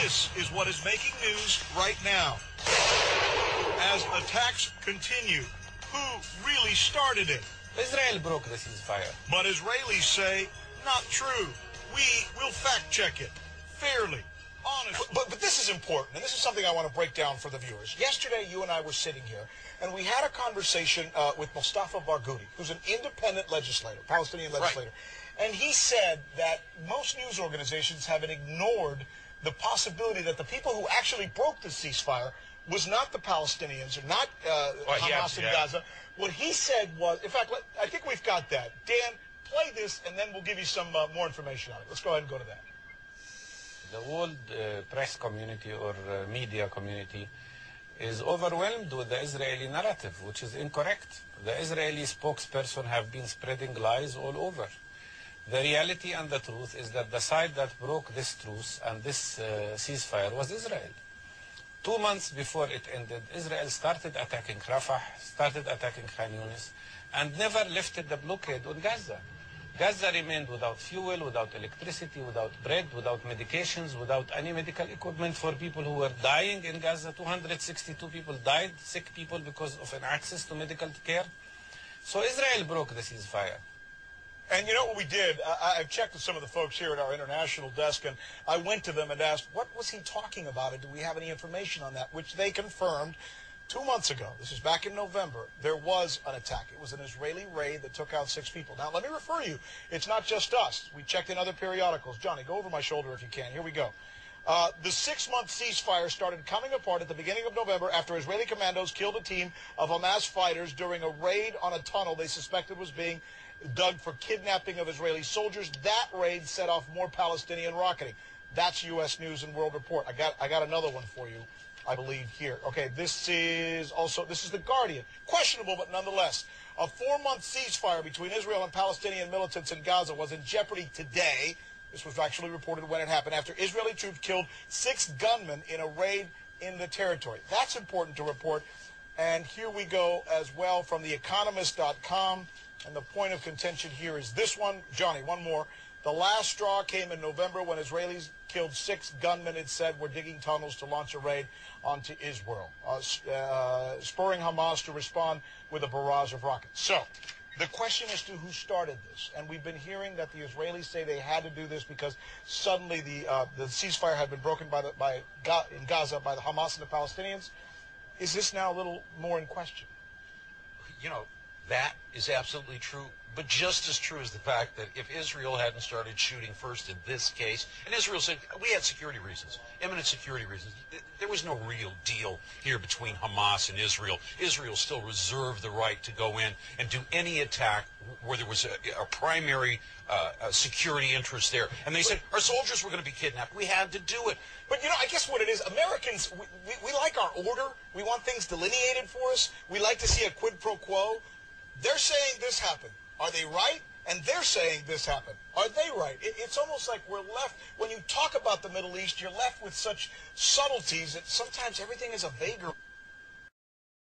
This is what is making news right now. As attacks continue, who really started it? Israel broke the ceasefire. But Israelis say, not true. We will fact-check it fairly, honestly. But this is important, and this is something I want to break down for the viewers. Yesterday, you and I were sitting here, and we had a conversation with Mustafa Barghouti, who's an independent legislator, Palestinian legislator. Right. And he said that most news organizations have ignored the possibility that the people who actually broke the ceasefire was not the Palestinians, or not Hamas in Gaza. What he said was, in fact, I think we've got that. Dan, play this, and then we'll give you some more information on it. Let's go ahead and go to that. The world press community or media community is overwhelmed with the Israeli narrative, which is incorrect. The Israeli spokesperson have been spreading lies all over. The reality and the truth is that the side that broke this truce and this ceasefire was Israel. 2 months before it ended, Israel started attacking Rafah, started attacking Khan Yunis, and never lifted the blockade on Gaza. Gaza remained without fuel, without electricity, without bread, without medications, without any medical equipment for people who were dying in Gaza. 262 people died, sick people, because of an access to medical care. So Israel broke the ceasefire. And you know what we did? I've checked with some of the folks here at our international desk, and I went to them and asked, what was he talking about, and do we have any information on that? Which they confirmed 2 months ago. This is back in November. There was an attack. It was an Israeli raid that took out 6 people. Now, let me refer you. It's not just us. We checked in other periodicals. Johnny, go over my shoulder if you can. Here we go. The 6-month ceasefire started coming apart at the beginning of November after Israeli commandos killed a team of Hamas fighters during a raid on a tunnel they suspected was being dug for kidnapping of Israeli soldiers. That raid set off more Palestinian rocketing. That's U.S. News and World Report. I got another one for you, I believe, here. Okay, this is The Guardian. Questionable, but nonetheless. A 4-month ceasefire between Israel and Palestinian militants in Gaza was in jeopardy today. This was actually reported when it happened, after Israeli troops killed 6 gunmen in a raid in the territory. That's important to report. And here we go as well from theeconomist.com. And the point of contention here is this one. Johnny, one more. The last straw came in November when Israelis killed 6 gunmen, it said, were digging tunnels to launch a raid onto Israel, spurring Hamas to respond with a barrage of rockets. So the question is to who started this. And we've been hearing that the Israelis say they had to do this because suddenly the ceasefire had been broken in Gaza by the Hamas and the Palestinians. Is this now a little more in question? You know, that is absolutely true, but just as true is the fact that if Israel hadn't started shooting first in this case, and Israel said, we had security reasons, imminent security reasons, there was no real deal here between Hamas and Israel. Israel still reserved the right to go in and do any attack where there was a primary security interest there. And they said, our soldiers were going to be kidnapped. We had to do it. But, you know, I guess what it is, Americans, we like our order. We want things delineated for us. We like to see a quid pro quo. They're saying this happened. Are they right? And they're saying this happened. Are they right? It's almost like we're left, when you talk about the Middle East, you're left with such subtleties that sometimes everything is a vaguer.